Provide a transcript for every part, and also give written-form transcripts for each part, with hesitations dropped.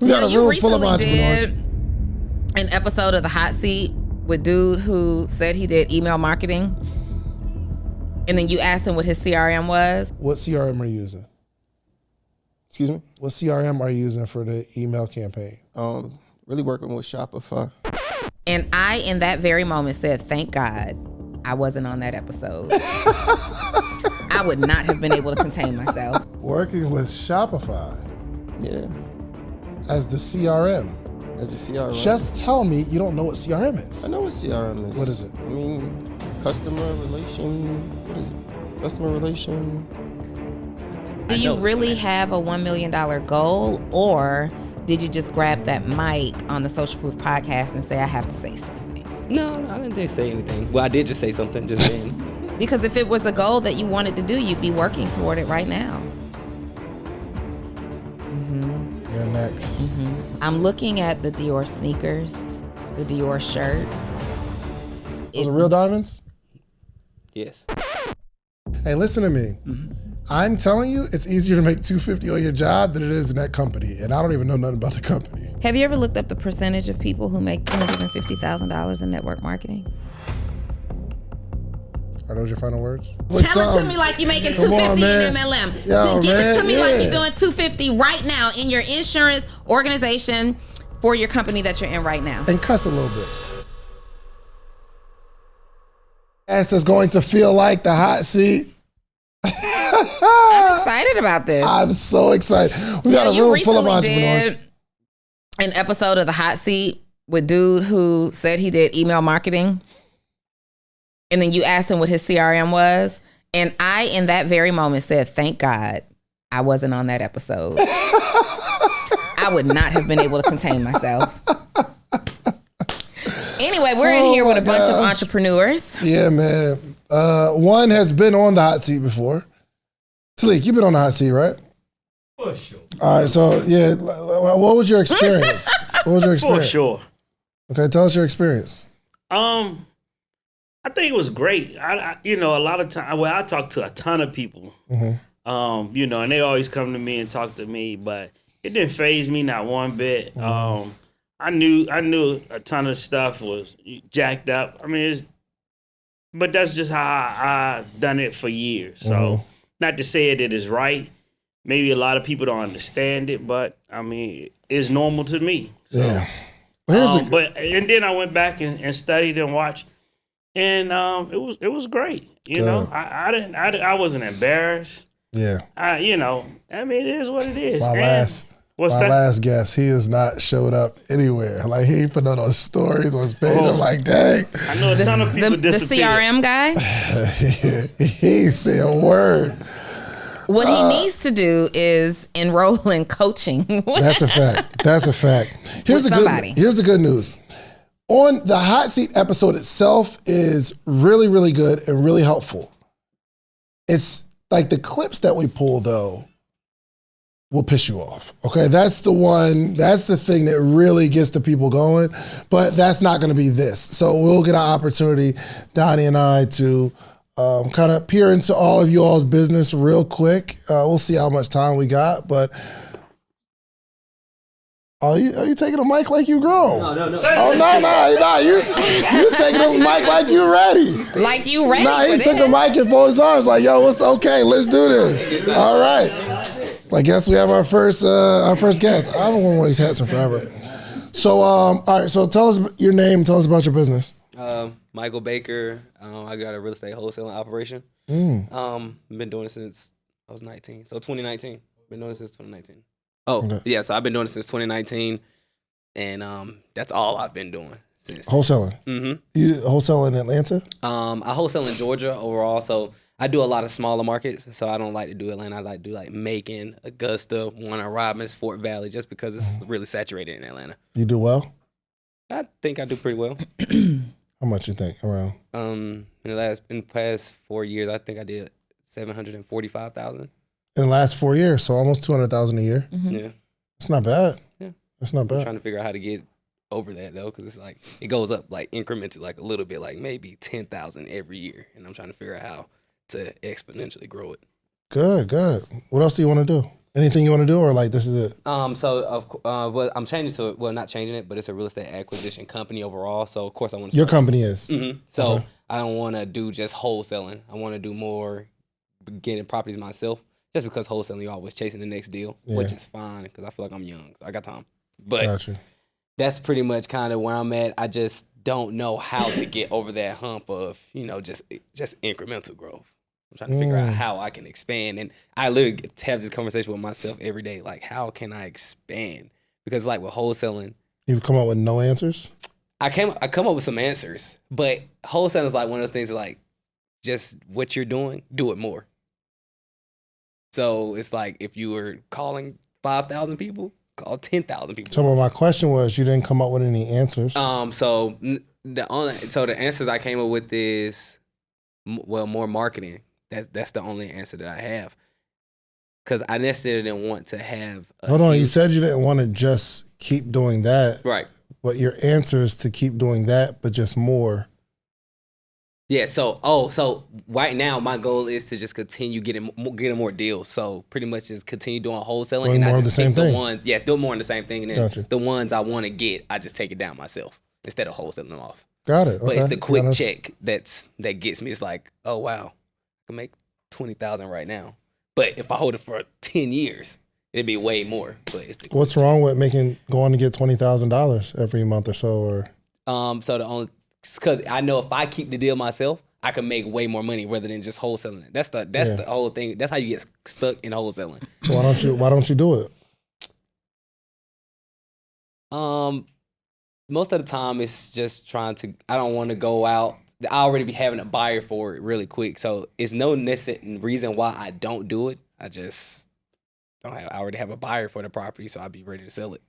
We got a you room full of recently entrepreneurs. did an episode of The Hot Seat with dude who said he did email marketing, and then you asked him what his CRM was. What CRM are you using? Excuse me? What CRM are you using for the email campaign? Really working with Shopify. And I, in that very moment, said, thank God I wasn't on that episode. I would not have been able to contain myself. Working with Shopify Yeah, as the CRM. as the CRM. Just tell me you don't know what CRM is. I know what CRM is. What is it? I mean, customer relation. What is it? Customer relation. Do you really have a $1 million goal, or did you just grab that mic on the Social Proof podcast and say, I have to say something? No, I didn't say anything. Well, I did just say something just then. Because if it was a goal that you wanted to do, you'd be working toward it right now. You're next. I'm looking at the Dior sneakers, the Dior shirt. Those are real diamonds? Yes. Hey, listen to me. I'm telling you, it's easier to make $250 on your job than it is in that company. And I don't even know nothing about the company. Have you ever looked up the percentage of people who make $250,000 in network marketing? Are those your final words? Tell it to me like you're making Come on, $250 man. in MLM. Yo, Give it to man, me like yeah. you're doing $250 right now in your insurance organization for your company that you're in right now. And cuss a little bit. Ass is going to feel like the hot seat. I'm excited about this. I'm so excited. We got a you room full of recently entrepreneurs. did an episode of The Hot Seat with dude who said he did email marketing, and then you asked him what his CRM was, and I, in that very moment, said, thank God I wasn't on that episode. I would not have been able to contain myself. Anyway, we're in here with a bunch of entrepreneurs. Yeah, man. One has been on the hot seat before. Sleek, you've been on the hot seat, right? For sure. All right, so yeah, what was your experience? What was your For experience? sure. Okay, tell us your experience. I think it was great. A lot of time. Well, I talk to a ton of people. And they always come to me and talk to me, but it didn't faze me not one bit. I knew a ton of stuff was jacked up. I mean, but that's just how I done it for years. So, not to say it is right. Maybe a lot of people don't understand it, but I mean, it's normal to me. So, Yeah. Well, and then I went back and studied and watched, and it was great. You know, I wasn't embarrassed. Yeah. I mean, it is what it is. My last guest, he has not showed up anywhere. Like, he put out those stories on his page. I'm like, dang. I know a ton of people The disappeared. CRM guy? He ain't say a word. What he needs to do is enroll in coaching. That's a fact. That's a fact. Here's With somebody. Here's the good news. On the hot seat episode itself is really, really good and really helpful. It's like the clips that we pull, though, will piss you off. Okay, that's the thing that really gets the people going, but that's not going to be this. So we'll get an opportunity, Donnie and I, to kind of peer into all of you all's business real quick. We'll see how much time we got, but are you taking a mic like you grown? No. Oh, no. You taking a mic like you ready. Like you ready Nah, he for took this. a mic and folded his arms like, yo, what's okay? Let's do this. All right. I guess we have our first guest. I haven't worn one of these hats in forever. So, all right. So tell us your name. Tell us about your business. Michael Baker. I got a real estate wholesaling operation. Been doing it since I was 19. So 2019. Been doing it since 2019. Oh, Okay. yeah. So I've been doing it since 2019. And that's all I've been doing since. Wholesaling. You wholesale in Atlanta? I wholesale in Georgia overall. So I do a lot of smaller markets. So I don't like to do Atlanta. I like to do like Macon, Augusta, Warner Robins, Fort Valley, just because it's really saturated in Atlanta. You do well? I think I do pretty well. How much you think around? In the past 4 years, I think I did 745,000. In the last 4 years, so almost 200,000 a year. Yeah, That's not bad. Yeah. That's not I'm bad. trying to figure out how to get over that though, because it's like it goes up like incremented like a little bit, like maybe 10,000 every year, and I'm trying to figure out how to exponentially grow it. Good. What else do you want to do? Anything you want to do, or like this is it? Well, I'm changing to it. Well, not changing it, but it's a real estate acquisition company overall. So of course I want to. Your company is. Mm-hmm. So Okay. I don't want to do just wholesaling. I want to do more getting properties myself. Just because wholesaling, you're always chasing the next deal, which is fine because I feel like I'm young, so I got time. But Gotcha. that's pretty much kind of where I'm at. I just don't know how to get over that hump of just incremental growth. I'm trying to figure out how I can expand, and I literally have this conversation with myself every day. Like, how can I expand? Because like with wholesaling, You've come up with no answers. I come up with some answers, but wholesaling is like one of those things like just what you're doing, do it more. So it's like if you were calling 5,000 people, call 10,000 people. So my question was, you didn't come up with any answers. So the answers I came up with is more marketing. That's the only answer that I have. Because I necessarily didn't want to have. Hold on, you said you didn't want to just keep doing that, right? But your answer is to keep doing that, but just more. Yeah. So right now my goal is to just continue getting more deals. So pretty much just continue doing wholesaling Doing and more not of just the same take the thing. ones. Yes, do more in the same thing, and then Gotcha. the ones I want to get, I just take it down myself instead of wholesaling them off. Got it. But Okay. it's the quick Yeah, check that gets me. It's like, oh wow, I can make 20,000 right now. But if I hold it for 10 years, it'd be way more. But it's the What's wrong with going to get $20,000 every month or so? Or because I know if I keep the deal myself, I can make way more money rather than just wholesaling it. That's the whole thing. That's how you get stuck in wholesaling. so why don't you do it? Most of the time it's just trying to. I don't want to go out. I already be having a buyer for it really quick, so it's no necessary reason why I don't do it. I just don't have. I already have a buyer for the property, so I'd be ready to sell it.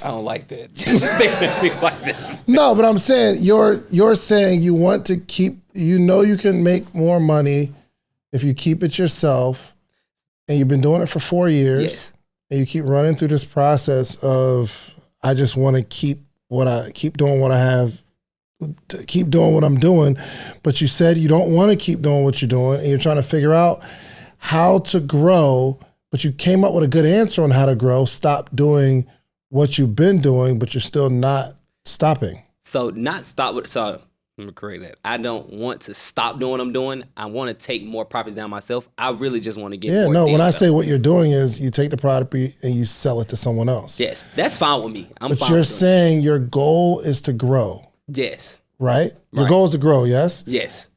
I don't like that. Just staring at me like this. No, but I'm saying you're saying you want to keep. You can make more money if you keep it yourself, and you've been doing it for 4 years. Yes. And you keep running through this process of, I just want to keep doing what I have, to keep doing what I'm doing. But you said you don't want to keep doing what you're doing, and you're trying to figure out how to grow, but you came up with a good answer on how to grow. Stop doing what you've been doing, but you're still not stopping. So not stop with, so let me correct that. I don't want to stop doing what I'm doing. I want to take more properties down myself. I really just want to get more when deals I out. say what you're doing is you take the property and you sell it to someone else. Yes, that's fine with me. I'm But fine you're with doing saying your goal is to grow, it. Yes. right? Your Right. goal is to grow, yes? Yes.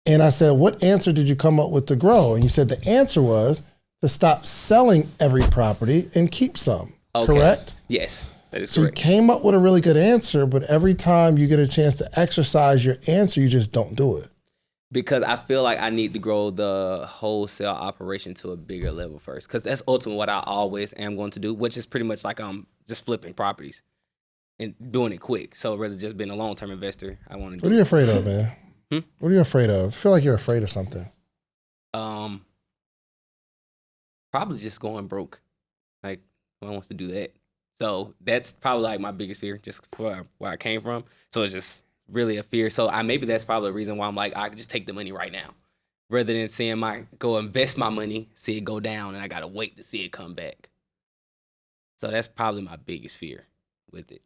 And I said, what answer did you come up with to grow? And you said the answer was to stop selling every property and keep some, Okay. correct? Yes, that is So you correct. came up with a really good answer, but every time you get a chance to exercise your answer, you just don't do it. Because I feel like I need to grow the wholesale operation to a bigger level first. Because that's ultimately what I always am going to do, which is pretty much like just flipping properties and doing it quick. So rather just being a long-term investor, I want to What are do you afraid of, man? Hmm? What are you afraid of? I feel like you're afraid of something. Probably just going broke. Like, no one wants to do that. So that's probably like my biggest fear, just for where I came from. So it's just really a fear. So maybe that's probably the reason why I'm like, I can just take the money right now, rather than seeing go invest my money, see it go down, and I gotta wait to see it come back. So that's probably my biggest fear with it.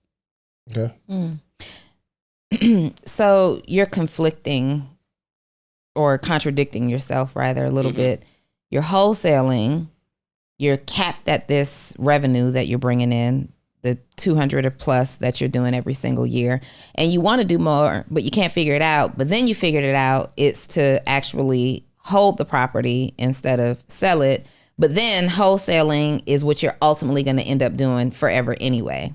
Okay. So you're conflicting or contradicting yourself rather a little bit. You're wholesaling, you're capped at this revenue that you're bringing in, the 200 or plus that you're doing every single year, and you want to do more, but you can't figure it out. But then you figured it out. It's to actually hold the property instead of sell it. But then wholesaling is what you're ultimately going to end up doing forever anyway.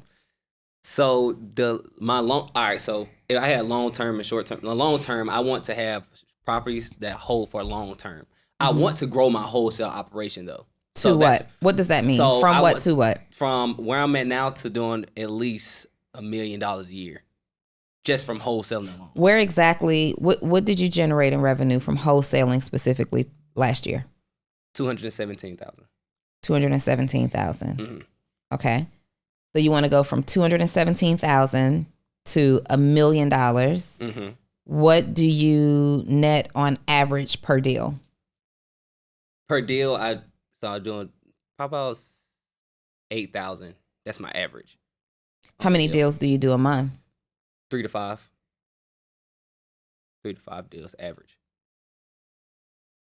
So all right. So if I had long term and short term, the long term, I want to have properties that hold for long term. I want to grow my wholesale operation though. To what? What does that mean? So From what to what? From where I'm at now to doing at least $1 million a year, just from wholesaling alone. Where exactly? What did you generate in revenue from wholesaling specifically last year? 217,000. 217,000. Mm-hmm. Okay, so you want to go from 217,000 to $1 million Mm-hmm. what do you net on average per deal? Per deal, I started doing probably about 8,000. That's my average. How many deals do you do a month? 3 to 5. 3 to 5 deals average.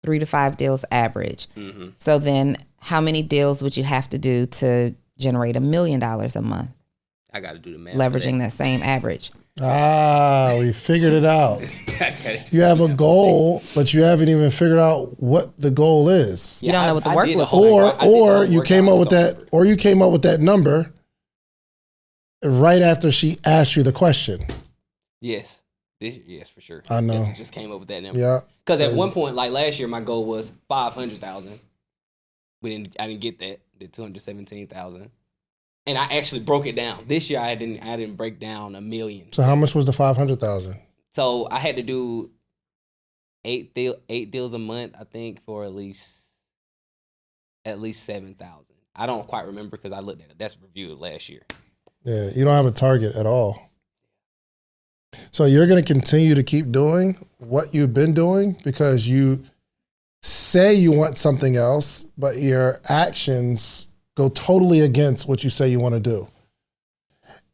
3 to 5 deals average. Mm-hmm. So then how many deals would you have to do to generate $1 million a month? I got to do the math. Leveraging that same average. We figured it out. You have a goal, but you haven't even figured out what the goal is. You don't know what the work looks like. Or you came up with that number right after she asked you the question. Yes. Yes, for sure. I know. Just came up with that number. Yeah. Because at one point, like last year, my goal was 500,000. I didn't get that. Did 217,000. And I actually broke it down. This year I didn't break down $1 million. So how much was the 500,000? So I had to do 8 deals a month, I think, for at least 7,000. I don't quite remember because I looked at it. That's reviewed last year. Yeah, you don't have a target at all. So you're going to continue to keep doing what you've been doing because you say you want something else, but your actions go totally against what you say you want to do.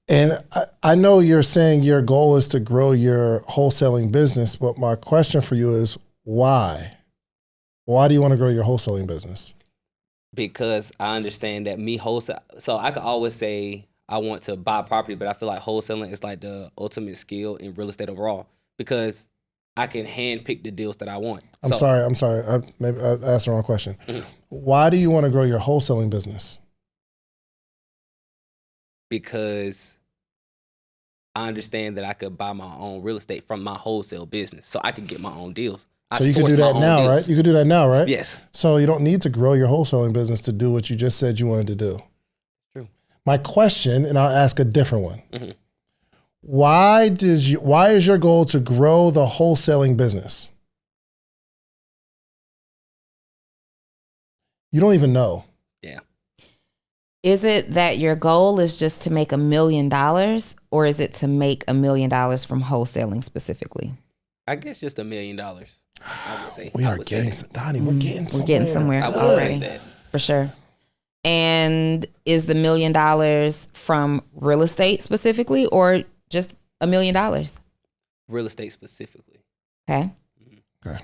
And I know you're saying your goal is to grow your wholesaling business, but my question for you is why? Why do you want to grow your wholesaling business? Because I understand that me wholesale. So I could always say I want to buy property, but I feel like wholesaling is like the ultimate skill in real estate overall because I can handpick the deals that I want. I'm sorry. Maybe I asked the wrong question. Mm-hmm. Why do you want to grow your wholesaling business? Because I understand that I could buy my own real estate from my wholesale business, so I could get my own deals. So you could do that now, right? You could do that now, right? Yes. So you don't need to grow your wholesaling business to do what you just said you wanted to do. True. My question, and I'll ask a different one. Mm-hmm. Why is your goal to grow the wholesaling business? You don't even know. Yeah. Is it that your goal is just to make $1 million, or is it to make $1 million from wholesaling specifically? I guess just $1 million. I would say. We are getting Donni. We're getting somewhere. We're getting somewhere already, for sure. And is the $1 million from real estate specifically, or just $1 million? Real estate specifically. Okay. Okay.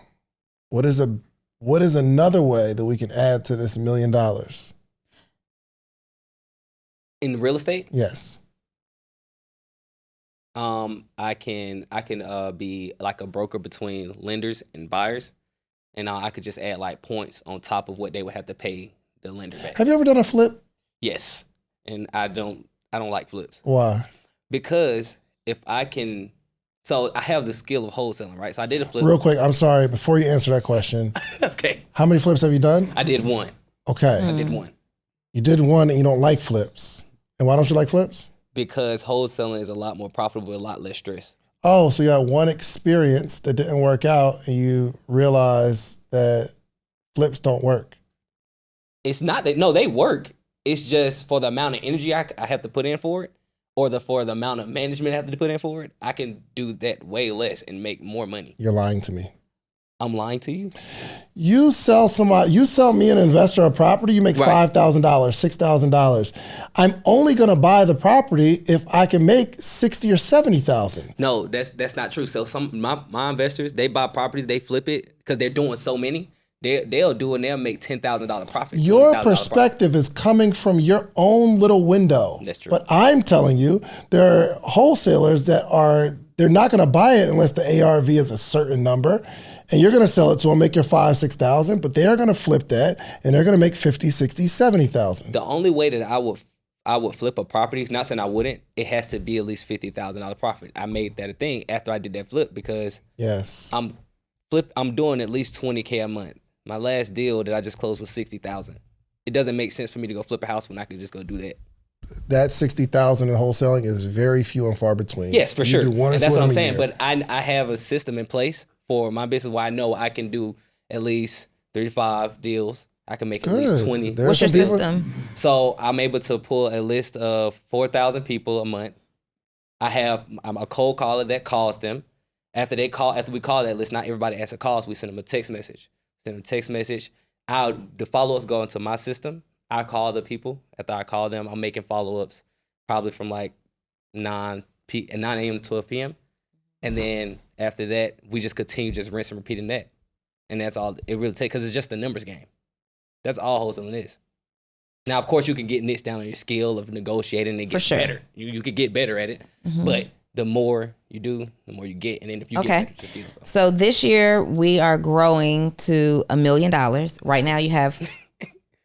What is another way that we can add to this $1 million? In real estate? Yes. I can be like a broker between lenders and buyers, and I could just add like points on top of what they would have to pay the lender back. Have you ever done a flip? Yes, and I don't like flips. Why? Because if I can, so I have the skill of wholesaling, right? So I did a flip. Real quick, I'm sorry, before you answer that question. Okay. How many flips have you done? I did one. Okay. I did one. You did one and you don't like flips. And why don't you like flips? Because wholesaling is a lot more profitable, a lot less stress. Oh, so you had one experience that didn't work out and you realize that flips don't work. It's not that, no, they work. It's just for the amount of energy I have to put in for it, or for the amount of management I have to put in for it, I can do that way less and make more money. You're lying to me. I'm lying to you? You sell me an investor a property, you make $5,000, $6,000. I'm only going to buy the property if I can make $60,000 or $70,000. No, that's not true. So my investors, they buy properties, they flip it because they're doing so many. They'll do it and they'll make $10,000 profit. Your perspective is coming from your own little window. That's true. But I'm telling you, there are wholesalers they're not going to buy it unless the ARV is a certain number. And you're going to sell it to them, make your $5,000, $6,000, but they are going to flip that and they're going to make $50,000, $60,000, $70,000. The only way that I would flip a property, not saying I wouldn't, it has to be at least $50,000 profit. I made that a thing after I did that flip because yes, I'm doing at least $20K a month. My last deal that I just closed was $60,000. It doesn't make sense for me to go flip a house when I could just go do that. That $60,000 in wholesaling is very few and far between. Yes, for sure. Do one and that's what I'm saying. Year. But I have a system in place for my business where I know I can do at least 35 deals. I can make at least 20. What's your system? So I'm able to pull a list of 4,000 people a month. I'm a cold caller that calls them. After we call that list, not everybody answer calls. We send them a text message. The follow-ups go into my system. I call the people. After I call them, I'm making follow-ups probably from like 9 a.m. to 12 p.m. And then after that, we just continue just rinse and repeating that. And that's all it really takes, because it's just a numbers game. That's all wholesaling is. Now, of course, you can get niche down on your skill of negotiating and get better. You could get better at it. But the more you do, the more you get. And then if you get better, just give yourself. So this year, we are growing to $1 million. Right now, you have...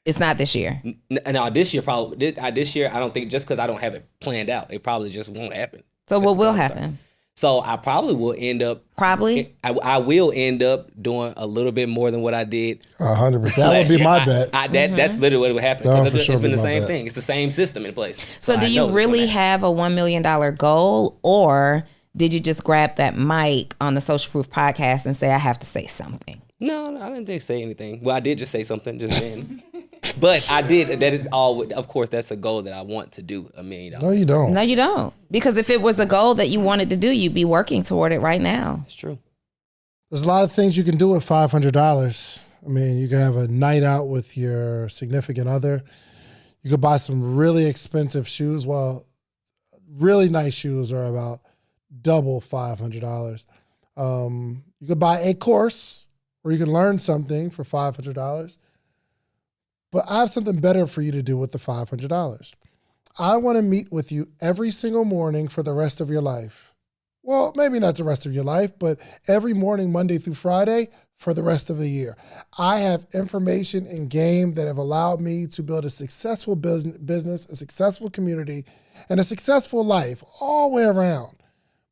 It's not this year. No, this year probably. This year, I don't think, just because I don't have it planned out, it probably just won't happen. So what will happen? So I probably will end up. Probably? I will end up doing a little bit more than what I did. 100%. That would be my bet. That's literally what would happen. That would Because for sure it's been be the my same bet. thing. It's the same system in place. So do you really have a $1 million goal, or did you just grab that mic on the Social Proof podcast and say, I have to say something? No, I didn't say anything. Well, I did just say something just then. But I did. That is all. Of course, that's a goal that I want to do, $1 million. No, you don't. No, you don't. Because if it was a goal that you wanted to do, you'd be working toward it right now. It's true. There's a lot of things you can do with $500. I mean, you can have a night out with your significant other. You could buy some really expensive shoes. Well, really nice shoes are about double $500. You could buy a course where you can learn something for $500. But I have something better for you to do with the $500. I want to meet with you every single morning for the rest of your life. Well, maybe not the rest of your life, but every morning, Monday through Friday, for the rest of the year. I have information and game that have allowed me to build a successful business, a successful community, and a successful life all the way around.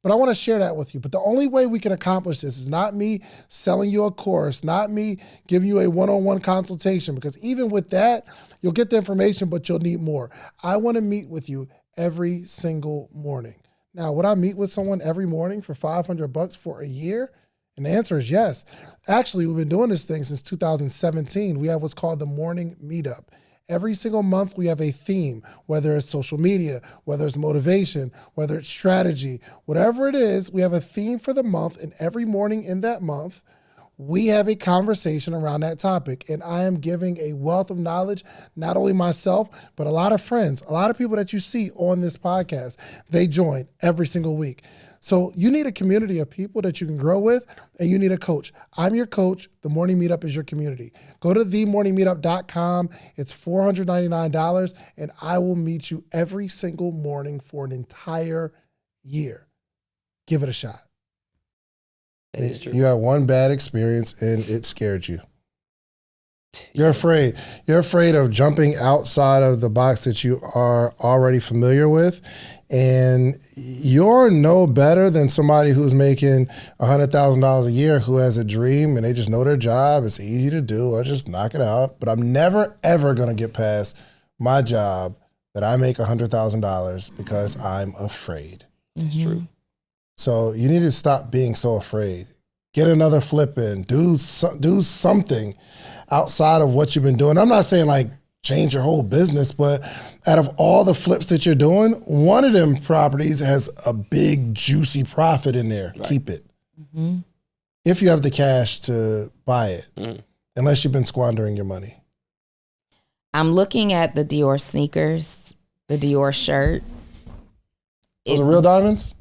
But I want to share that with you. But the only way we can accomplish this is not me selling you a course, not me giving you a one-on-one consultation, because even with that, you'll get the information, but you'll need more. I want to meet with you every single morning. Now, would I meet with someone every morning for $500 for a year? And the answer is yes. Actually, we've been doing this thing since 2017. We have what's called the Morning Meetup. Every single month, we have a theme, whether it's social media, whether it's motivation, whether it's strategy, whatever it is, we have a theme for the month, and every morning in that month, we have a conversation around that topic. And I am giving a wealth of knowledge, not only myself, but a lot of friends, a lot of people that you see on this podcast, they join every single week. So you need a community of people that you can grow with, and you need a coach. I'm your coach. The Morning Meetup is your community. Go to themorningmeetup.com. It's $499, and I will meet you every single morning for an entire year. Give it a shot. That is true. You had one bad experience, and it scared you. You're afraid. You're afraid of jumping outside of the box that you are already familiar with. And you're no better than somebody who's making $100,000 a year who has a dream and they just know their job. It's easy to do. I just knock it out. But I'm never, ever going to get past my job that I make $100,000 because I'm afraid. That's true. So you need to stop being so afraid. Get another flip in. Do something outside of what you've been doing. I'm not saying like change your whole business, but out of all the flips that you're doing, one of them properties has a big juicy profit in there. Right. Keep it. Mm-hmm. If you have the cash to buy it, unless you've been squandering your money. I'm looking at the Dior sneakers, the Dior shirt. Those are real diamonds?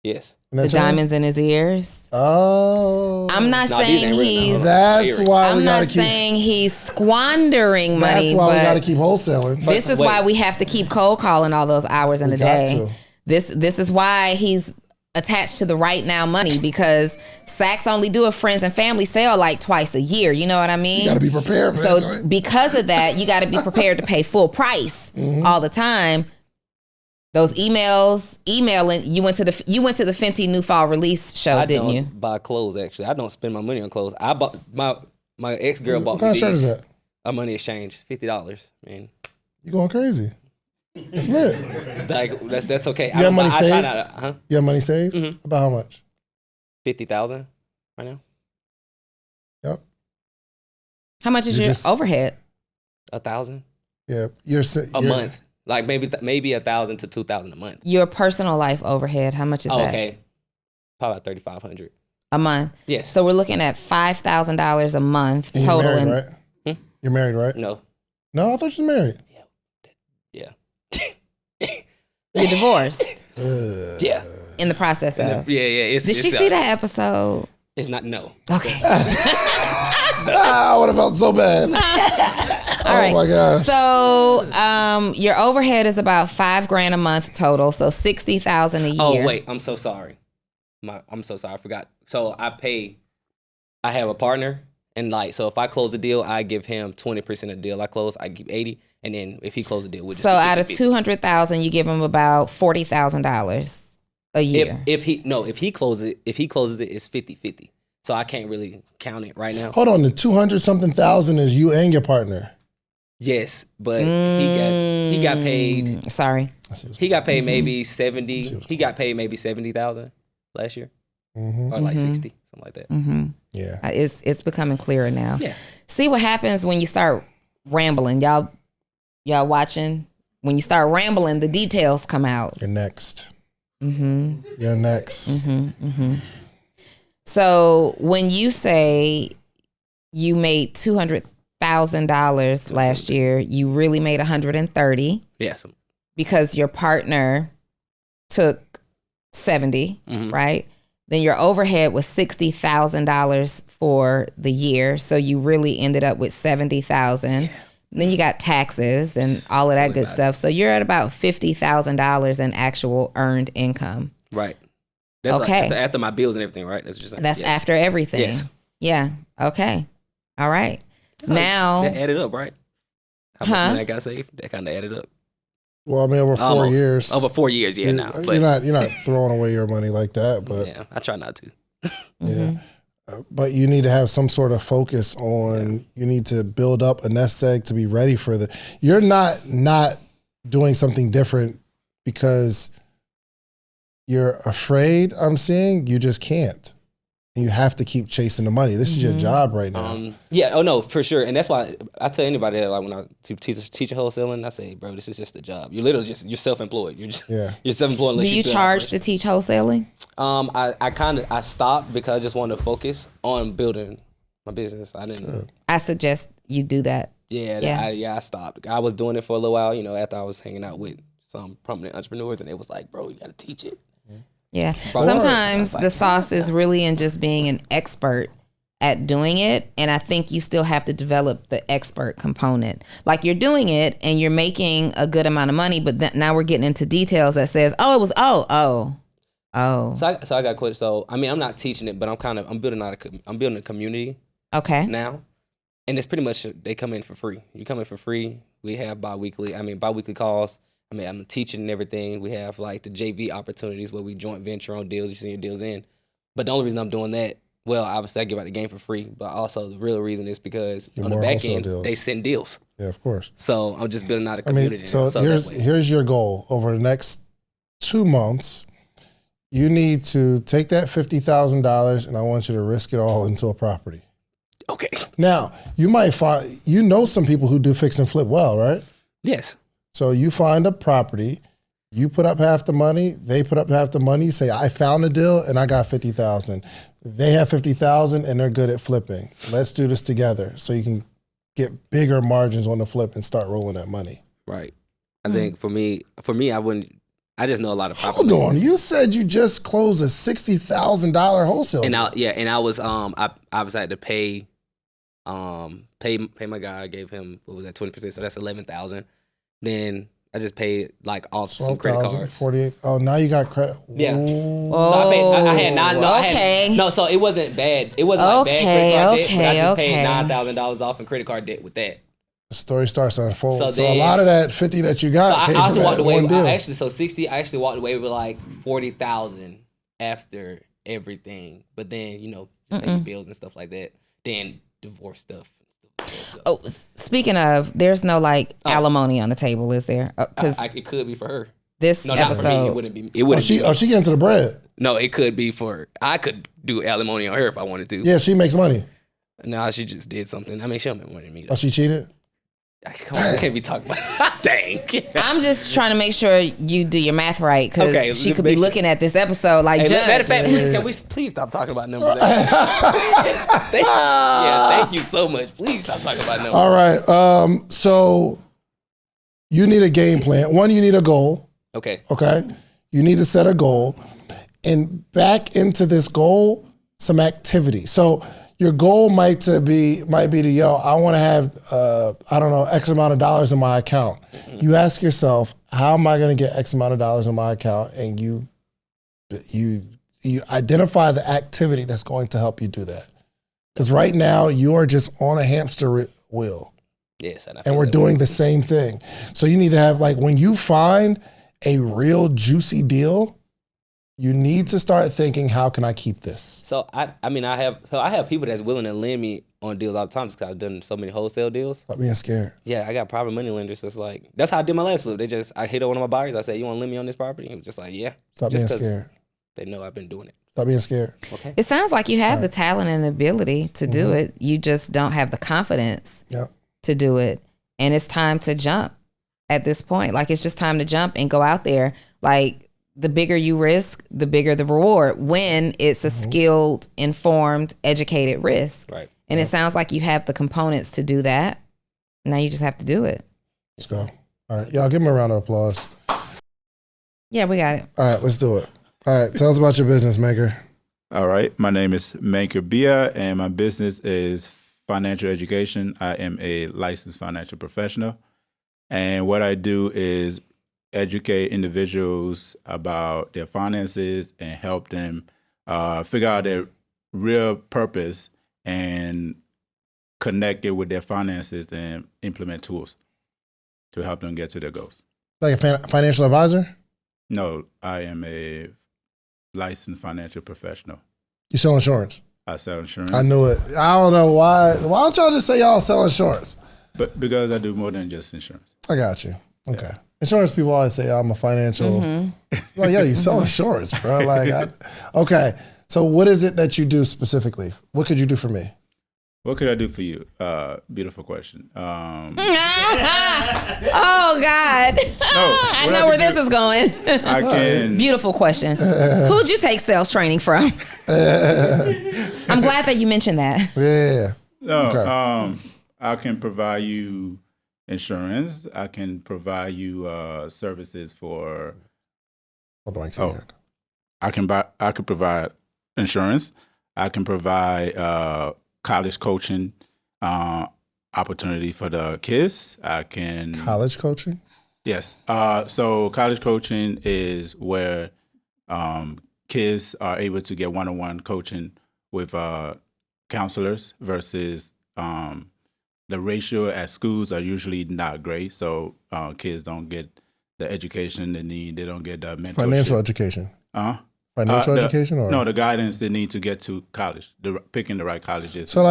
Yes. The diamonds in his ears. Oh. I'm not saying he's... That's why we got to keep... I'm not saying he's squandering money, That's why we got to keep wholesaling. This is why we have to keep cold calling all those hours in the day. This is why he's attached to the right now money, because Saks only do a friends and family sale like twice a year. You know what I mean? You got to be prepared for that. So because of that, you got to be prepared to pay full price all the time. Those emailing. You went to the Fenty New Fall Release show, didn't you? I don't buy clothes, actually. I don't spend my money on clothes. I bought my ex-girl bought me. What kind of shirt is that? A money exchange, $50. Man, you going crazy? It's lit. Like that's okay. You have money saved? You have money saved? Mm-hmm. About how much? 50,000 right now. Yep. How much is your overhead? 1,000. Yeah, a month. Like maybe 1,000 to 2,000 a month. Your personal life overhead, how much is that? Okay. Probably about $3,500 a month. Yes. So we're looking at $5,000 a month And total. You're married, right? You're married, right? No. No, I thought you were married. Yeah. You're divorced. Yeah. In the process of. Yeah. Did she see that episode? It's not, no. Okay. I would have felt so bad. All right. My gosh. So your overhead is about $5,000 a month total. So $60,000 a year. Oh, wait. I'm so sorry. I'm so sorry. I forgot. So I have a partner. And like, so if I close a deal, I give him 20% of the deal I close. I give 80, and then if he closes a deal, we'll just so do out of 50-50. $200,000, you give him about $40,000 a year. If he closes it, it's 50-50. So I can't really count it right now. Hold on, the 200-something thousand is you and your partner. Yes, but he got paid. Sorry, He got paid maybe 70. He got paid maybe 70,000 last year, or like 60, something like that. Yeah, it's becoming clearer now. Yeah. See what happens when you start rambling, y'all watching. When you start rambling, the details come out. you're next. You're next. So when you say you made $200,000 last year, you really made $130 Yeah. because your partner took 70, right? Then your overhead was $60,000 for the year, so you really ended up with $70,000. Yeah. Then you got taxes and all of that good stuff. So you're at about $50,000 in actual earned income. Right. That's okay. Like after my bills and everything, right? That's just That's after everything. Yes. Yeah. Okay. All right. Now that added up, right? How much money I got saved? That kind of added up. Well, I mean, over 4 years. Over 4 years, yeah. Now, but you're not throwing away your money like that, but yeah, I try not to. Yeah. But you need to have some sort of focus on, you need to build up a nest egg to be ready for you're not doing something different because you're afraid, I'm seeing, you just can't. And you have to keep chasing the money. This is your job right now. Yeah, oh no, for sure. And that's why I tell anybody that, like when I teach wholesaling, I say, bro, this is just a job. You're literally you're self-employed. You're self-employed. Do you charge to teach wholesaling? I stopped because I just wanted to focus on building my business. I didn't. I suggest you do that. I stopped. I was doing it for a little while, after I was hanging out with some prominent entrepreneurs, and it was like, bro, you got to teach it. Yeah. Sometimes the sauce is really in just being an expert at doing it. And I think you still have to develop the expert component. Like you're doing it and you're making a good amount of money, but now we're getting into details that says, So I got quit. So I mean, I'm not teaching it, but I'm building a community. Okay. Now, and it's pretty much they come in for free. You come in for free. We have bi-weekly calls. I mean, I'm teaching and everything. We have like the JV opportunities where we joint venture on deals. You send your deals in. But the only reason I'm doing that, well, obviously I give out the game for free, but also the real reason is because on the back end, they send deals. Yeah, of course. So I'm just building out a community. So here's your goal. Over the next 2 months, you need to take that $50,000 and I want you to risk it all into a property. Okay. Now, you might find, some people who do fix and flip well, right? Yes. So you find a property, you put up half the money, they put up half the money, you say, I found a deal and I got 50,000. They have 50,000 and they're good at flipping. Let's do this together so you can get bigger margins on the flip and start rolling that money. Right. I think for me, I just know a lot of property. Hold on, you said you just closed a $60,000 wholesale and deal. And I was I obviously had to pay my guy. I gave him, what was that, 20%, so that's 11,000. Then I just paid like off some credit cards. 48. Oh, now you got credit. Yeah. Ooh. So I had okay. So it wasn't bad. It wasn't like bad credit card debt, but I just paid $9,000 off in credit card debt with that. The story starts to unfold. So a lot of that 50 that you got came from that one deal. 60. I actually walked away with like 40,000 after everything. But then just paying bills and stuff like that. Then divorce stuff. Oh, speaking of, there's no alimony on the table, is there? Because it could be for her. This episode, not for me. It wouldn't be. It wouldn't. She getting into the bread. No, it could be for. I could do alimony on her if I wanted to. Yeah, she makes money. No, she just did something. I mean, she don't make money than me. Oh, she cheated? Come on, we can't be talking about dang. I'm just trying to make sure you do your math right because Okay, she could be looking at this episode like, Hey, Judge. matter of fact, can we please stop talking about numbers? Thank you so much. Please stop talking about numbers. All right. So you need a game plan. One, you need a goal. Okay. Okay. You need to set a goal and back into this goal some activity. So your goal might be to, yo, I want to have, I don't know, X amount of dollars in my account. Mm-hmm. You ask yourself, how am I going to get X amount of dollars in my account? And you identify the activity that's going to help you do that. Because right now you are just on a hamster wheel. Yes. And we're doing the same thing. So you need to have, like, when you find a real juicy deal, you need to start thinking, how can I keep this? So I have people that's willing to lend me on deals all the time just because I've done so many wholesale deals. Stop being scared. Yeah, I got private money lenders. That's like, that's how I did my last flip. I hit up one of my buyers. I said, you want to lend me on this property? He was just like, yeah. Stop being scared. They know I've been doing it. Stop being scared. Okay. It sounds like you have the talent and the ability to do it. You just don't have the confidence to do it. And it's time to jump at this point. Like, it's just time to jump and go out there. Like, the bigger you risk, the bigger the reward when it's a skilled, informed, educated risk. Right. And it sounds like you have the components to do that. Now you just have to do it. Let's go. All right. Y'all give him a round of applause. Yeah, we got it. All right, let's do it. All right. Tell us about your business, Maker. All right. My name is Maker Bia, and my business is financial education. I am a licensed financial professional. And what I do is educate individuals about their finances and help them figure out their real purpose and connect it with their finances and implement tools to help them get to their goals. Like a financial advisor? No, I am a licensed financial professional. You sell insurance? I sell insurance. I knew it. I don't know why. Why don't y'all just say y'all sell insurance? But because I do more than just insurance. I got you. Okay. Yeah. Insurance people always say, I'm a financial. Well, yeah, you sell insurance, bro. Like, okay. So what is it that you do specifically? What could you do for me? What could I do for you? Beautiful question. Oh, God. I know where this is going. I can. Beautiful question. Who'd you take sales training from? I'm glad that you mentioned that. Yeah. No, okay. I can provide you insurance. I can provide you services for. Hold on, say that. I can provide insurance. I can provide college coaching opportunity for the kids. I can college coaching. Yes. So college coaching is where kids are able to get one-on-one coaching with counselors versus the ratio at schools are usually not great. So kids don't get the education they need. They don't get the mentorship. Financial education. Financial education? Or? No, the guidance they need to get to college, picking the right colleges. So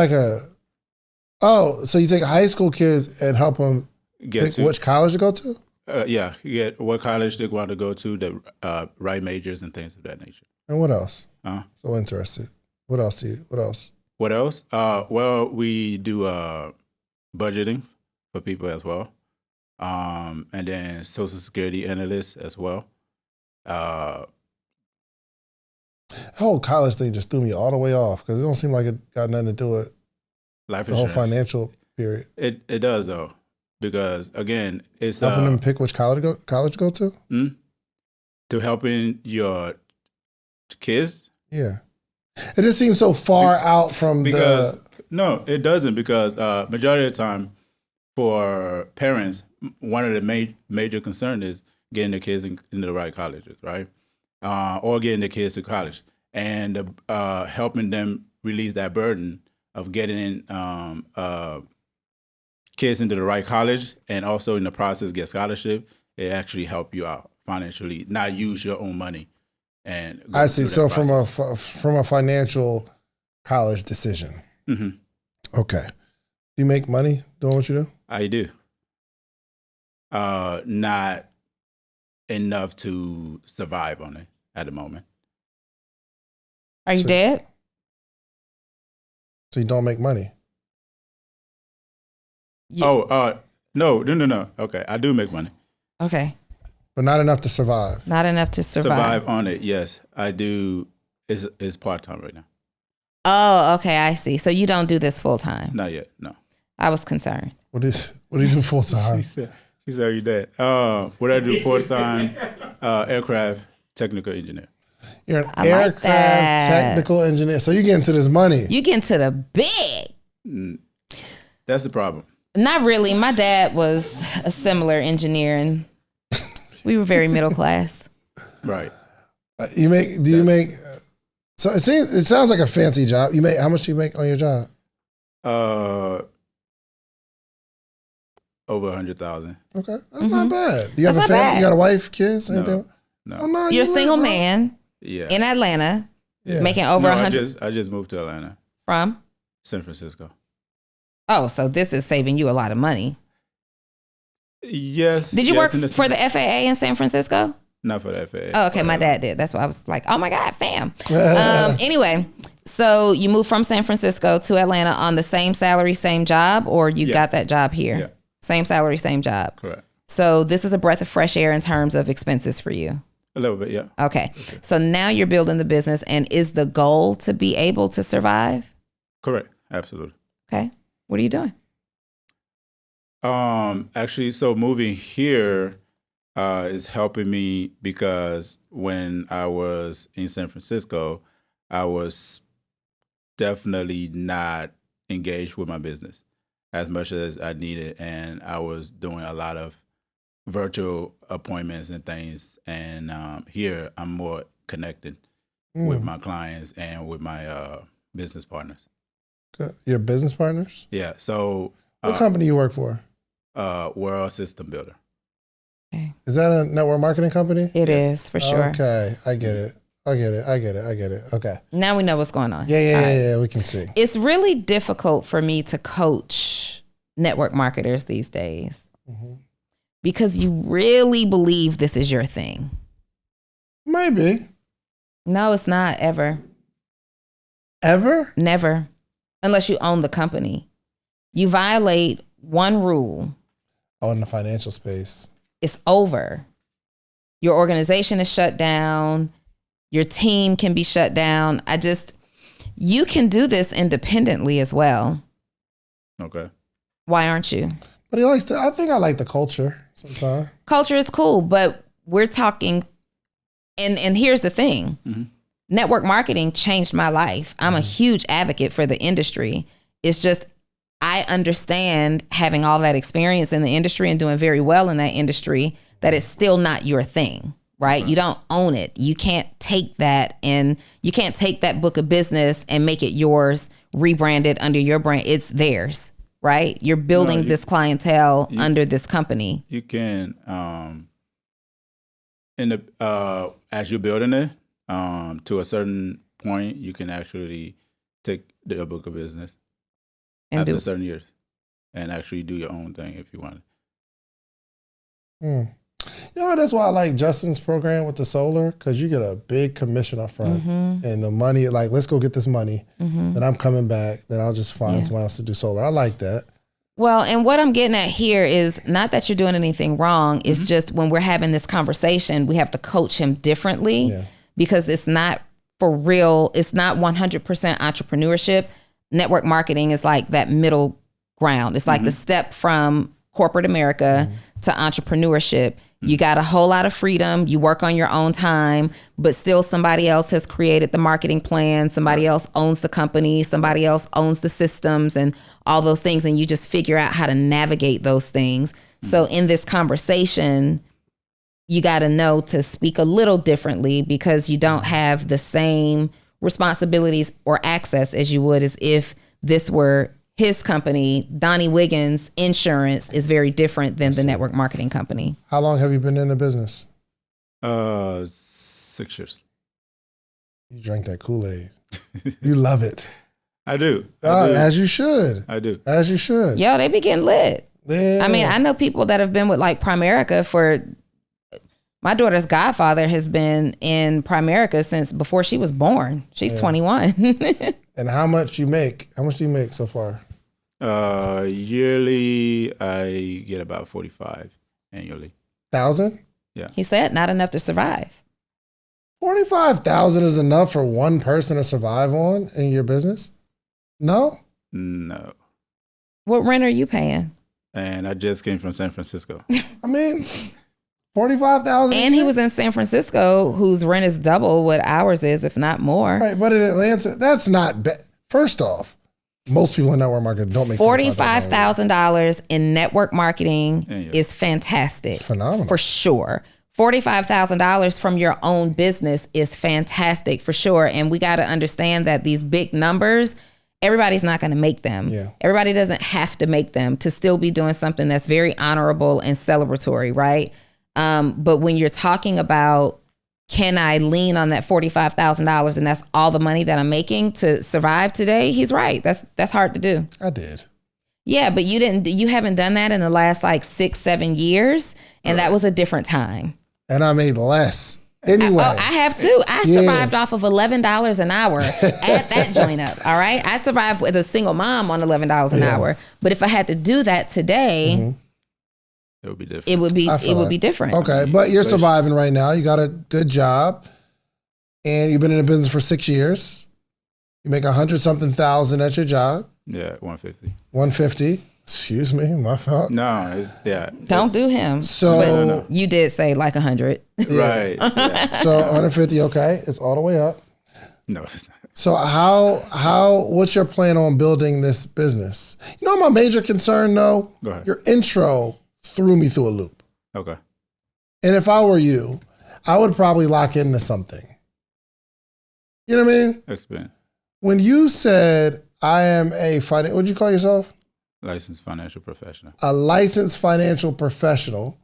so you take high school kids and help them pick which college to go to? Yeah, you get what college they want to go to, the right majors and things of that nature. And what else? So interested. What else? What else? Well, we do budgeting for people as well. And then Social Security analysts as well. The whole college thing just threw me all the way off because it don't seem like it got nothing to do with life the whole financial period. It does though, because again, it's helping them pick which college to go to. To helping your kids. Yeah, it just seems so far out from No, it doesn't, because majority of the time for parents, one of the major concern is getting their kids into the right colleges, right? Or getting their kids to college, and helping them release that burden of getting kids into the right college, and also in the process get scholarship. It actually help you out financially, not use your own money. And I see. So from a financial college decision. Mm-hmm. Okay. Do you make money doing what you do? I do. Not enough to survive on it at the moment. Are you dead? So you don't make money? No, No. Okay, I do make money. Okay. But not enough to survive. Not enough to survive. On it, yes. I do. It's part-time right now. Oh, okay. I see. So you don't do this full time. Not yet, no. I was concerned. What do you do full time? She said, you that. What I do full-time, aircraft technical engineer. You're an I like aircraft that. technical engineer. So you get into this money. You get into the big. That's the problem. Not really. My dad was a similar engineer, and we were very middle class. Right. Do you make? So it sounds like a fancy job. How much do you make on your job? Over 100,000. Okay, that's not bad. Do you have That's a not family? bad. You got a wife, kids, anything? No. Oh, no, You're a lit, single bro. man Yeah. in Atlanta, Yeah. making over No, 100 I just moved to Atlanta, from. San Francisco. Oh, so this is saving you a lot of money. Yes. Did you yes, work for the FAA in San Francisco? Not for the FAA. Oh, okay. My dad did. That's why I was like, oh my God, fam. Anyway, so you moved from San Francisco to Atlanta on the same salary, same job, or you got that job here? Yeah. Same salary, same job. Correct. So this is a breath of fresh air in terms of expenses for you. A little bit, yeah. Okay. So now you're building the business, and is the goal to be able to survive? Correct. Absolutely. Okay. What are you doing? Actually, so moving here is helping me because when I was in San Francisco, I was definitely not engaged with my business as much as I needed, and I was doing a lot of virtual appointments and things. And here, I'm more connected with my clients and with my business partners. Good. Your business partners? Yeah. So, What company you work for? World System Builder. Okay. Is that a network marketing company? It is for sure. Okay, I get it. Okay. Now we know what's going on. Yeah. We can see. It's really difficult for me to coach network marketers these days because you really believe this is your thing. Maybe. No, it's not ever. Ever? Never. Unless you own the company. You violate one rule, Oh, in the financial space. it's over. Your organization is shut down. Your team can be shut down. You can do this independently as well. Okay. Why aren't you? But I think I like the culture sometimes. Culture is cool, but we're talking, and here's the thing. Network marketing changed my life. I'm a huge advocate for the industry. It's just, I understand having all that experience in the industry and doing very well in that industry, that it's still not your thing, right? You don't own it. You can't take that book of business and make it yours, rebrand it under your brand. It's theirs, right? You're building this clientele under this company. You can, as you're building it, to a certain point, you can actually take the book of business And after certain years and actually do your own thing if you want. You know, that's why I like Justin's program with the solar, because you get a big commission up front and the money, like, let's go get this money. Then I'm coming back. Then I'll just find someone else to do solar. I like that. Well, and what I'm getting at here is not that you're doing anything wrong. It's just when we're having this conversation, we have to coach him differently because it's not for real. It's not 100% entrepreneurship. Network marketing is like that middle ground. It's like the step from corporate America to entrepreneurship. You got a whole lot of freedom. You work on your own time, but still somebody else has created the marketing plan. Somebody else owns the company. Somebody else owns the systems and all those things. And you just figure out how to navigate those things. So in this conversation, you got to know to speak a little differently because you don't have the same responsibilities or access as you would as if this were his company. Donni Wiggins Insurance is very different than the network marketing company. How long have you been in the business? 6 years. You drank that Kool-Aid. You love it. I do. As you should. I do. As you should. Yo, they be getting lit. Yeah. I mean, I know people that have been with like Primerica for, my daughter's godfather has been in Primerica since before she was born. She's 21. And how much you make? How much do you make so far? Yearly, I get about 45 annually. 1,000? He said not enough to survive. 45,000 is enough for one person to survive on in your business? No? No. What rent are you paying? And I just came from San Francisco. I mean, 45,000. And he was in San Francisco, whose rent is double what ours is, if not more. Right, but in Atlanta, that's not bad. First off, most people in network marketing don't make $45,000 in network marketing is fantastic. It's phenomenal. For sure. $45,000 from your own business is fantastic for sure. And we got to understand that these big numbers, everybody's not going to make them. Yeah. Everybody doesn't have to make them to still be doing something that's very honorable and celebratory, right? But when you're talking about, can I lean on that $45,000 and that's all the money that I'm making to survive today? He's right. That's hard to do. I did. Yeah, but you haven't done that in the last like 6-7 years. And that was a different time. And I made less. Anyway. I have too. I survived off of $11 an hour at that joint up. All right. I survived with a single mom on $11 an hour. But if I had to do that today, it would be different. It would be different. Okay. But you're surviving right now. You got a good job and you've been in the business for 6 years. You make 100-something thousand at your job. Yeah, 150. 150. Excuse me, my fault. No, Don't do him. So no. You did say like 100. Right. Yeah. So 150, okay. It's all the way up. No, it's not. So what's your plan on building this business? You know my major concern though? Go ahead. Your intro threw me through a loop. Okay. And if I were you, I would probably lock into something. You know what I mean? Explain. When you said, I am what'd you call yourself? Licensed financial professional. A licensed financial professional.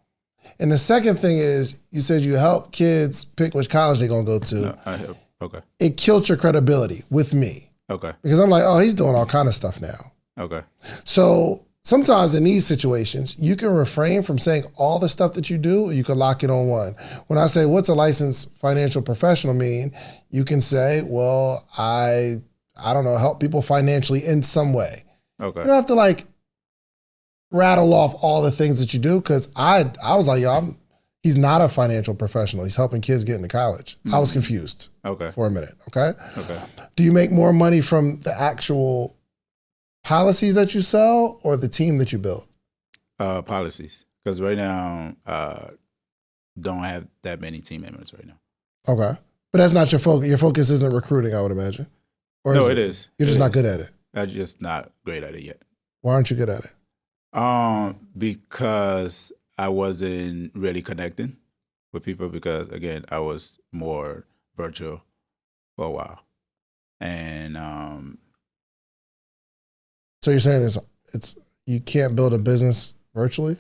And the second thing is, you said you help kids pick which college they're going to go to. No, I help. Okay. It killed your credibility with me. Okay. Because I'm like, oh, he's doing all kind of stuff now. Okay. So sometimes in these situations, you can refrain from saying all the stuff that you do, or you can lock it on one. When I say, what's a licensed financial professional mean? You can say, well, I don't know, help people financially in some way. Okay. You don't have to like rattle off all the things that you do, because I was like, yo, he's not a financial professional. He's helping kids get into college. I was confused for a minute, okay? Okay. Do you make more money from the actual policies that you sell or the team that you build? Policies. Because right now, don't have that many team members right now. Okay. But that's not your focus. Your focus isn't recruiting, I would imagine. Or No, it is. You're just not good at it. I'm just not great at it yet. Why aren't you good at it? Because I wasn't really connecting with people, because again, I was more virtual for a while. And so you're saying it's you can't build a business virtually?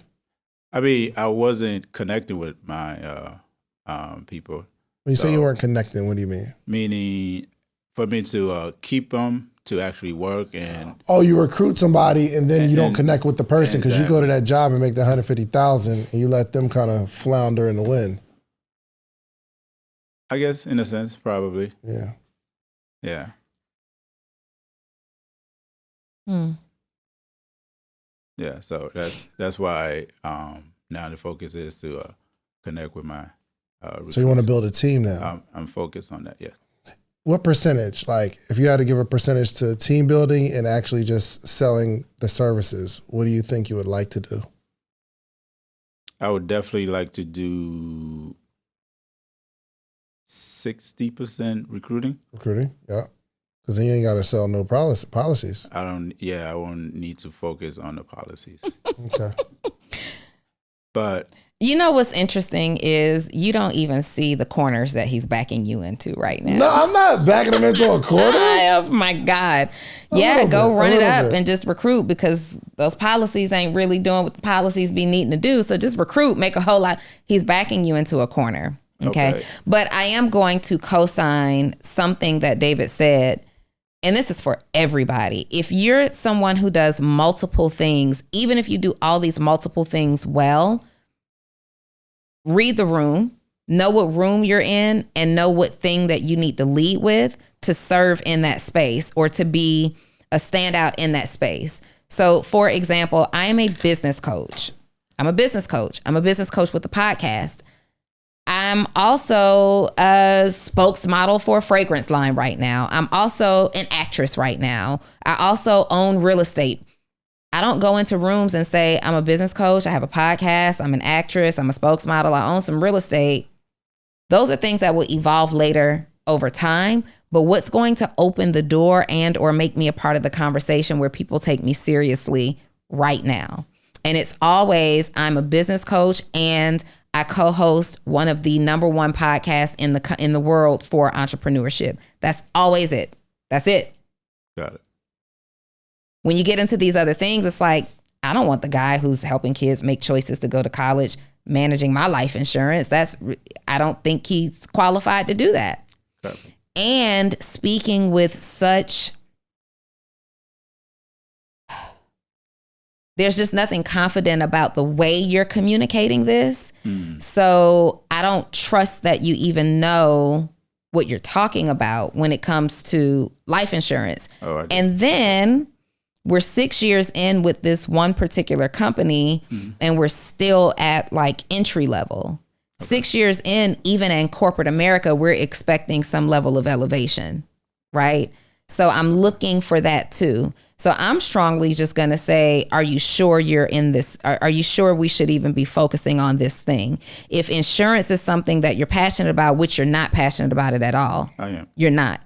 I mean, I wasn't connecting with my people. When you say you weren't connecting, what do you mean? Meaning for me to keep them to actually work and you recruit somebody and then you don't connect with the person because you go to that job and make the 150,000 and you let them kind of flounder in the wind. I guess in a sense, probably. Yeah. Yeah. Yeah. So that's why now the focus is to connect with my. So you want to build a team now? I'm focused on that. Yes. What percentage? Like, if you had to give a percentage to team building and actually just selling the services, what do you think you would like to do? I would definitely like to do 60% recruiting. Recruiting, yeah. Because then you ain't got to sell no policies. I won't need to focus on the policies. Okay. But you know what's interesting is you don't even see the corners that he's backing you into right now. No, I'm not backing him into a corner. Oh my God. Go run it up and just recruit, because those policies ain't really doing what the policies be needing to do. So just recruit, make a whole lot. He's backing you into a corner. Okay. But I am going to co-sign something that David said. And this is for everybody. If you're someone who does multiple things, even if you do all these multiple things well, read the room, know what room you're in, and know what thing that you need to lead with to serve in that space or to be a standout in that space. So, for example, I am a business coach. I'm a business coach. I'm a business coach with a podcast. I'm also a spokesmodel for a fragrance line right now. I'm also an actress right now. I also own real estate. I don't go into rooms and say, I'm a business coach, I have a podcast, I'm an actress, I'm a spokesmodel, I own some real estate. Those are things that will evolve later over time. But what's going to open the door and or make me a part of the conversation where people take me seriously right now? And it's always, I'm a business coach and I co-host one of the #1 podcasts in the world for entrepreneurship. That's always it. That's it. Got it. When you get into these other things, it's like, I don't want the guy who's helping kids make choices to go to college, managing my life insurance. I don't think he's qualified to do that. Got it. And speaking with such, there's just nothing confident about the way you're communicating this. So I don't trust that you even know what you're talking about when it comes to life insurance. Oh, and then we're 6 years in with this one particular company and we're still at like entry level. 6 years in, even in corporate America, we're expecting some level of elevation, right? So I'm looking for that too. So I'm strongly just going to say, are you sure you're in this? Are you sure we should even be focusing on this thing? If insurance is something that you're passionate about, which you're not passionate about it at all. I am. You're not.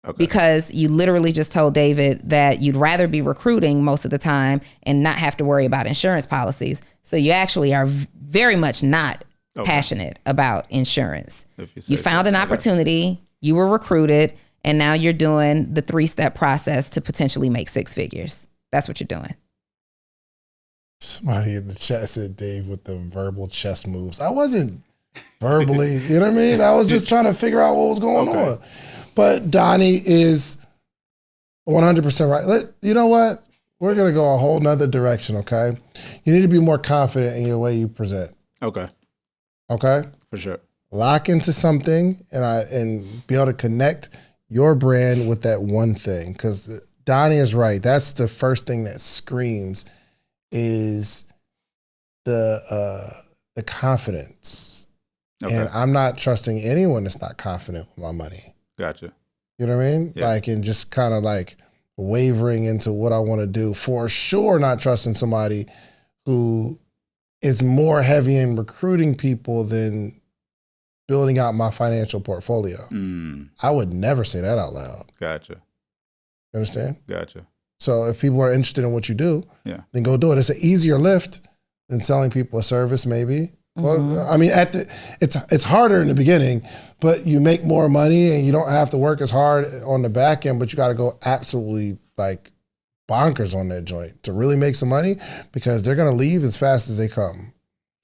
Okay. Because you literally just told David that you'd rather be recruiting most of the time and not have to worry about insurance policies. So you actually are very much not passionate about insurance. You found an opportunity, you were recruited, and now you're doing the 3-step process to potentially make 6 figures. That's what you're doing. Somebody in the chat said Dave with the verbal chess moves. I wasn't verbally, you know what I mean? I was just trying to figure out what was going on. But Donni is 100% right. You know what? We're going to go a whole nother direction, okay? You need to be more confident in your way you present. Okay. Okay? For sure. Lock into something and be able to connect your brand with that one thing. Because Donni is right. That's the first thing that screams is the confidence. Okay. And I'm not trusting anyone that's not confident with my money. Gotcha. You know what I mean? Yeah. Like, and just kind of like wavering into what I want to do. For sure, not trusting somebody who is more heavy in recruiting people than building out my financial portfolio. I would never say that out loud. Gotcha. You understand? Gotcha. So if people are interested in what you do, then go do it. It's an easier lift than selling people a service, maybe. Well, I mean, it's harder in the beginning, but you make more money and you don't have to work as hard on the back end, but you got to go absolutely like bonkers on that joint to really make some money because they're going to leave as fast as they come.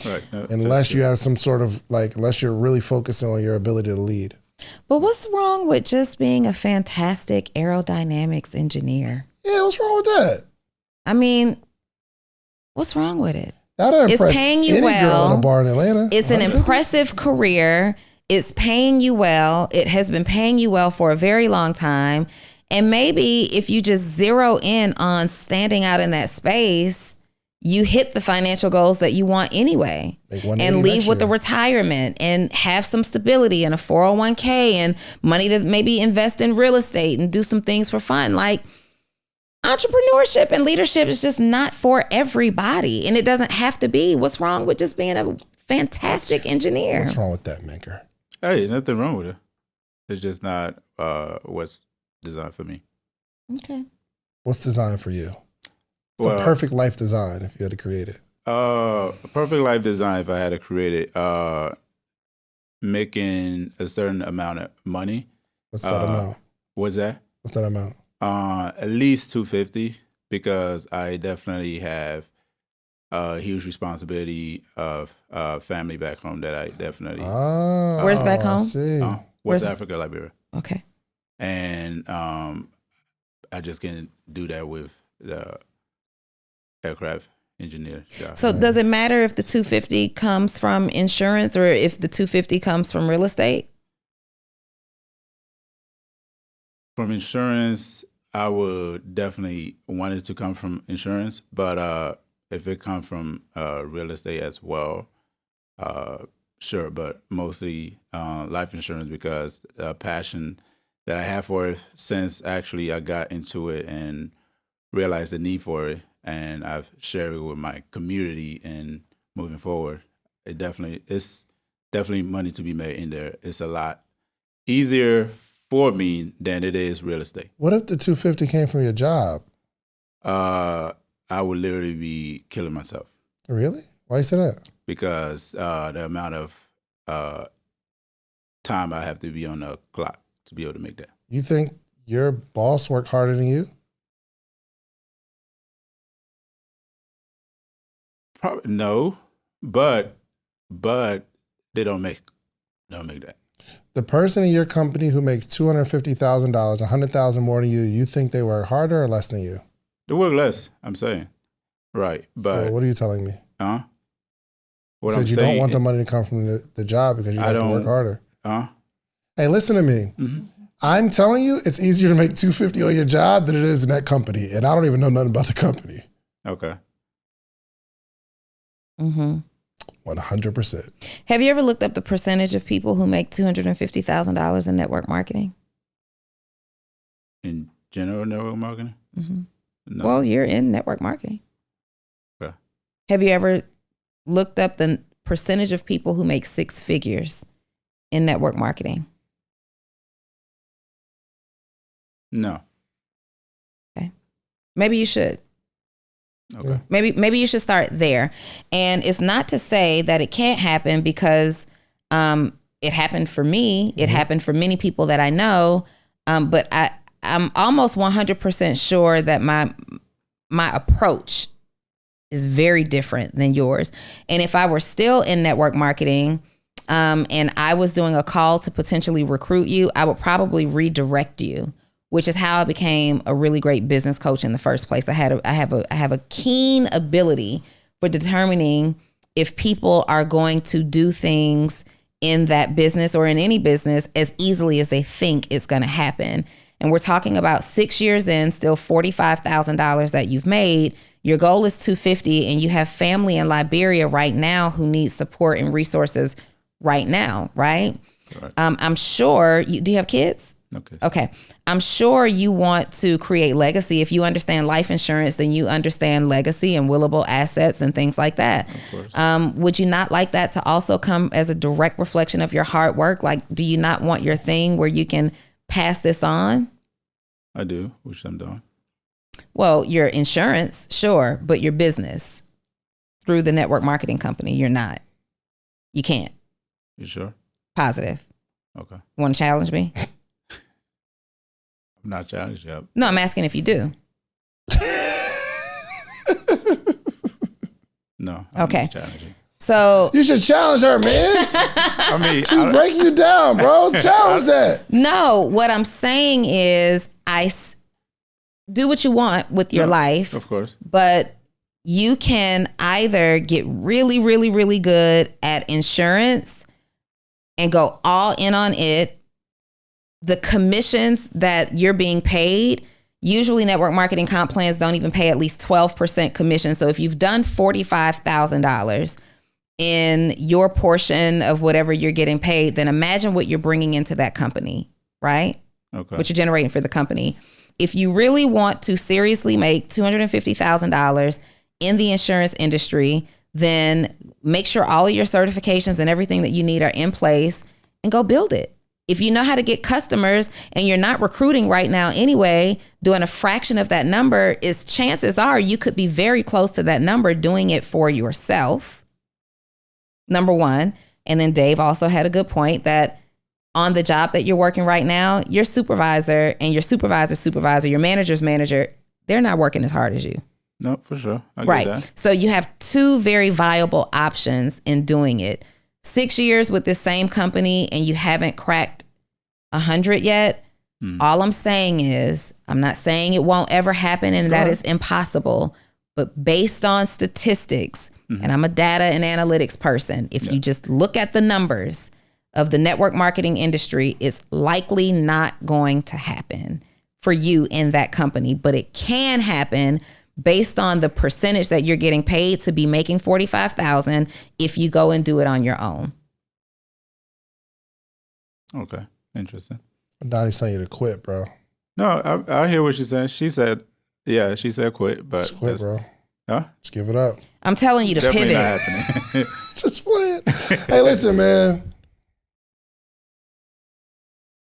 Right. No, unless you have some sort of unless you're really focusing on your ability to lead. But what's wrong with just being a fantastic aerodynamics engineer? Yeah, what's wrong with that? I mean, what's wrong with it? That'll It's impress paying you any well. girl in a bar in Atlanta. It's an impressive career. It's paying you well. It has been paying you well for a very long time. And maybe if you just zero in on standing out in that space, you hit the financial goals that you want anyway. And leave with the retirement and have some stability and a 401k and money to maybe invest in real estate and do some things for fun. Like, entrepreneurship and leadership is just not for everybody. And it doesn't have to be. What's wrong with just being a fantastic engineer? What's wrong with that, Maker? Hey, nothing wrong with it. It's just not what's designed for me. Okay. What's designed for you? What's a perfect life design if you had to create it? A perfect life design if I had to create it, making a certain amount of money. What's that amount? What's that? What's that amount? At least $250 because I definitely have a huge responsibility of family back home that I definitely. Where's back home? West Africa, Liberia. Okay. And I just can't do that with the aircraft engineer job. So does it matter if the 250 comes from insurance or if the 250 comes from real estate? From insurance, I would definitely want it to come from insurance, but if it comes from real estate as well, sure, but mostly life insurance because the passion that I have for it since actually I got into it and realized the need for it, and I've shared it with my community and moving forward. It's definitely money to be made in there. It's a lot easier for me than it is real estate. What if the $250 came from your job? I would literally be killing myself. Really? Why you say that? Because the amount of time I have to be on the clock to be able to make that. You think your boss worked harder than you? Probably no, but they don't make that. The person in your company who makes $250,000, $100,000 more than you, you think they work harder or less than you? They work less. I'm saying, right? But So what are you telling me? What You I'm said you saying, don't want the money to come from the job because you like to work harder. Hey, listen to me. Mm-hmm. I'm telling you, it's easier to make $250 on your job than it is in that company, and I don't even know nothing about the company. Okay. 100%. Have you ever looked up the percentage of people who make $250,000 in network marketing? In general network marketing? No. Well, you're in network marketing. Okay. Have you ever looked up the percentage of people who make six figures in network marketing? No. Okay. Maybe you should. Okay. Maybe you should start there. And it's not to say that it can't happen because it happened for me. It happened for many people that I know. But I'm almost 100% sure that my approach is very different than yours. And if I were still in network marketing and I was doing a call to potentially recruit you, I would probably redirect you, which is how I became a really great business coach in the first place. I have a keen ability for determining if people are going to do things in that business or in any business as easily as they think it's going to happen. And we're talking about 6 years in, still $45,000 that you've made. Your goal is $250,000, and you have family in Liberia right now who need support and resources right now, right? Right. I'm sure. Do you have kids? Okay. I'm sure you want to create legacy. If you understand life insurance, then you understand legacy and willable assets and things like that. Of course. Would you not like that to also come as a direct reflection of your hard work? Like, do you not want your thing where you can pass this on? I do, which I'm doing. Well, your insurance, sure, but your business through the network marketing company, you're not. You can't. You sure? Positive. Okay. You want to challenge me? I'm not challenged yet. No, I'm asking if you do. No. Okay. Not challenging. So You should challenge her, man. I mean, She's breaking you down, bro. Challenge that. no, what I'm saying is do what you want with your life, of course. but you can either get really, really, really good at insurance and go all in on it. The commissions that you're being paid, usually network marketing comp plans don't even pay at least 12% commission. So if you've done $45,000 in your portion of whatever you're getting paid, then imagine what you're bringing into that company, right? Okay. What you're generating for the company. If you really want to seriously make $250,000 in the insurance industry, then make sure all of your certifications and everything that you need are in place and go build it. If you know how to get customers and you're not recruiting right now anyway, doing a fraction of that number, is chances are you could be very close to that number doing it for yourself. Number one. And then Dave also had a good point that on the job that you're working right now, your supervisor and your supervisor's supervisor, your manager's manager, they're not working as hard as you. No, for sure. I get Right. that. So you have two very viable options in doing it. 6 years with this same company and you haven't cracked 100 yet. All I'm saying is, I'm not saying it won't ever happen and that is impossible, but based on statistics, and I'm a data and analytics person, if you just look at the numbers of the network marketing industry, it's likely not going to happen. for you in that company, but it can happen based on the percentage that you're getting paid to be making $45,000 if you go and do it on your own. Okay, interesting. Donnie's telling you to quit, bro. No, I hear what she's saying. She said quit, but Just quit, bro. Huh? Just give it up. I'm telling you to Definitely pivot. not happening. Just play it. Hey, listen, man.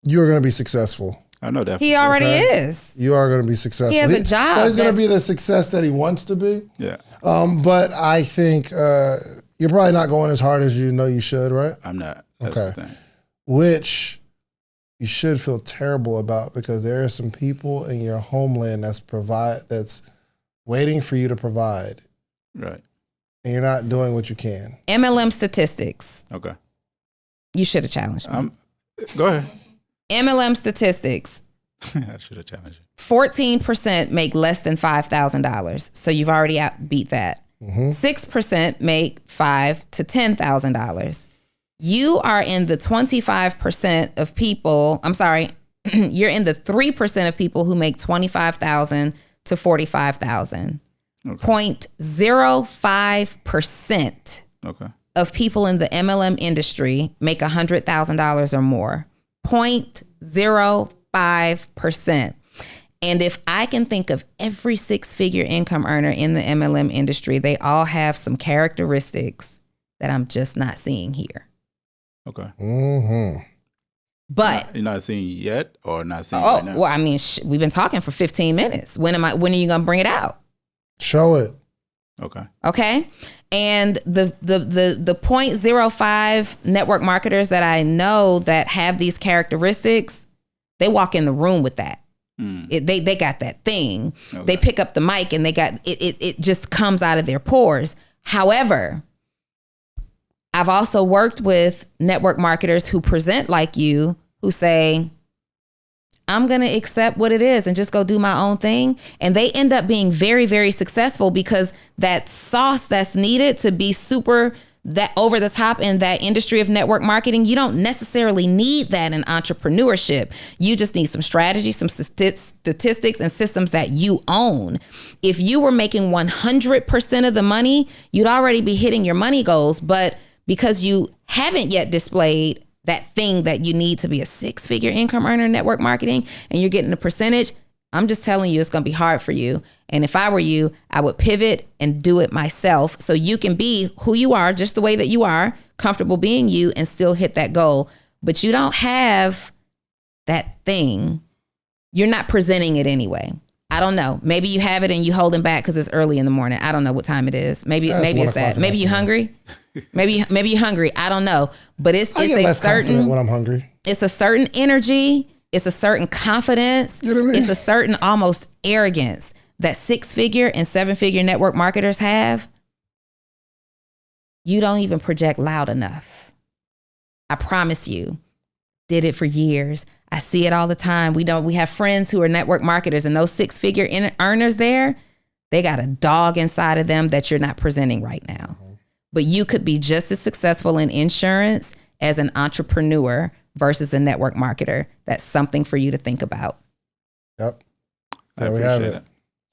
You are going to be successful. I know that. He already is. You are going to be successful. He has a job. He's going to be the success that he wants to be. Yeah. But I think you're probably not going as hard as you know you should, right? I'm not. That's Okay. the thing. Which you should feel terrible about, because there are some people in your homeland that's waiting for you to provide, Right. and you're not doing what you can. MLM statistics. Okay. You should have challenged me. Go ahead. MLM statistics. I should have challenged you. 14% make less than $5,000. So you've already beat that. 6% make $5,000 to $10,000. You are in the 25% of people. I'm sorry. You're in the 3% of people who make $25,000 to $45,000. Okay. 0.05% Okay. of people in the MLM industry make $100,000 or more. 0.05%. And if I can think of every six-figure income earner in the MLM industry, they all have some characteristics that I'm just not seeing here. Okay. Mm-hmm. But You're not seeing yet, or not seeing right now? well, I mean, we've been talking for 15 minutes. When are you going to bring it out? Show it. Okay. Okay. And the 0.05 network marketers that I know that have these characteristics, they walk in the room with that. They got that thing. Okay. They pick up the mic and they got it just comes out of their pores. However, I've also worked with network marketers who present like you, who say, I'm going to accept what it is and just go do my own thing. And they end up being very, very successful, because that sauce that's needed to be super that over the top in that industry of network marketing, you don't necessarily need that in entrepreneurship. You just need some strategy, some statistics and systems that you own. If you were making 100% of the money, you'd already be hitting your money goals. But because you haven't yet displayed that thing that you need to be a six-figure income earner in network marketing, and you're getting a percentage, I'm just telling you, it's going to be hard for you. And if I were you, I would pivot and do it myself, so you can be who you are, just the way that you are, comfortable being you, and still hit that goal. But you don't have that thing. You're not presenting it anyway. I don't know. Maybe you have it and you holding back because it's early in the morning. I don't know what time it is. Maybe it's that. Maybe you're hungry. Maybe you're hungry. I don't know. But it's a certain, when I'm hungry. It's a certain energy. It's a certain confidence. You know what I mean? It's a certain almost arrogance that 6-figure and 7-figure network marketers have. You don't even project loud enough. I promise you. Did it for years. I see it all the time. We have friends who are network marketers, and those 6-figure earners there, they got a dog inside of them that you're not presenting right now. But you could be just as successful in insurance as an entrepreneur versus a network marketer. That's something for you to think about. Yep. I There we have appreciate it.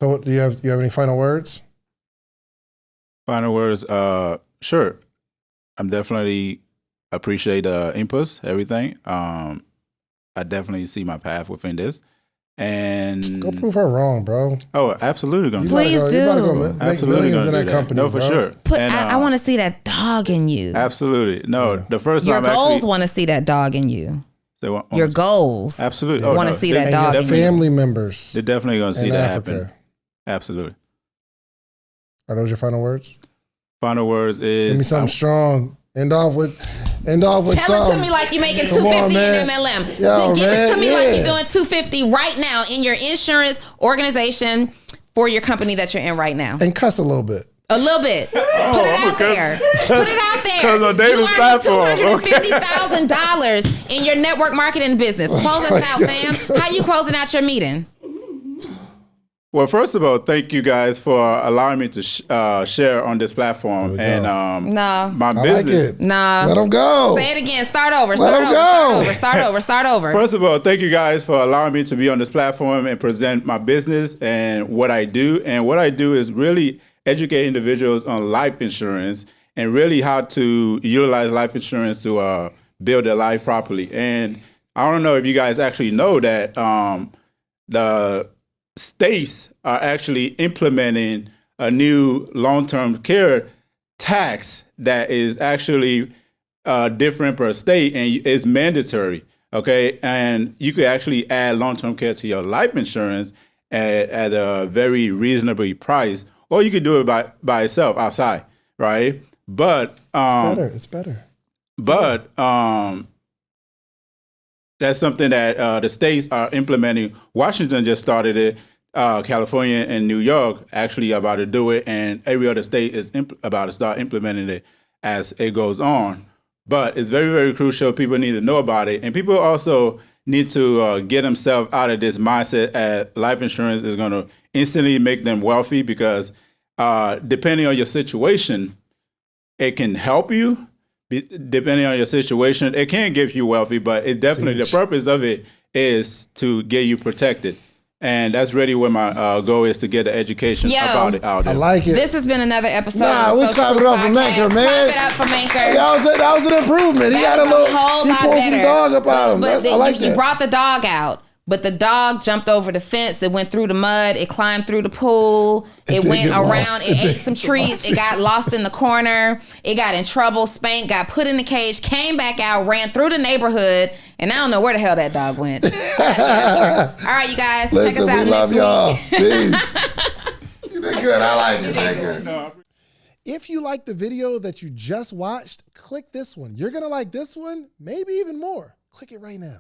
So do you have any final words? Final words. Sure. I'm definitely appreciate the inputs, everything. I definitely see my path within this. And Go prove her wrong, bro. oh, absolutely gonna Please You about to go make absolutely millions gonna in that do company, No, for bro. sure. And, I want to see that dog in you. absolutely. No, the first Your time goals actually, want to see that dog in you. they want, Your goals. absolutely wanna see that And dog your in you. family members They're definitely gonna see in that Africa. happen. Absolutely. Are those your final words? Final words is Give me something strong. End off with Tell it something. to me like you're making Come on, $250 in man. MLM. Yo, Give it to man, me like yeah. you're doing $250 right now in your insurance organization for your company that you're in right now. And cuss a little bit. A little bit. Put it out there. Put it out there. 'cause on David's platform, You earned $250,000 in your network marketing business. Close us out, fam. How you closing out your meeting? Well, first of all, thank you guys for allowing me to share on this platform. And No. my I like business. it. No. Let them go. Say it again. Start over. Let 'em go. Start over. First of all, thank you guys for allowing me to be on this platform and present my business and what I do. And what I do is really educate individuals on life insurance and really how to utilize life insurance to build their life properly. And I don't know if you guys actually know that the states are actually implementing a new long-term care tax that is actually different per state and it's mandatory. Okay, and you could actually add long-term care to your life insurance at a very reasonable price, or you could do it by itself outside, right? But It's better. But that's something that the states are implementing. Washington just started it. California and New York actually about to do it, and every other state is about to start implementing it as it goes on. But it's very, very crucial. People need to know about it, and people also need to get themselves out of this mindset that life insurance is going to instantly make them wealthy, because depending on your situation, it can help you. Depending on your situation, it can get you wealthy, but it definitely, the purpose of it is to get you protected. And that's really what my goal is, to get the education about it out there. I like it. This has been another episode. Nah, of we Social clap it Proof up for Podcast. Manker, man. Clap it up for Manker. That was an improvement. He That got a was a little. whole He lot pulled some better. dog up out him. But I like you that. brought the dog out, but the dog jumped over the fence. It went through the mud. It climbed through the pool. It did went get around. lost. It It ate did some get treats. lost. It got lost in the corner. It got in trouble. Spanked. Got put in the cage. Came back out. Ran through the neighborhood. And I don't know where the hell that dog went. All right, you guys. Check Listen, us out we love next y'all. week. Peace. You did good. I like it. Manker. If you like the video that you just watched, click this one. You're going to like this one, maybe even more. Click it right now.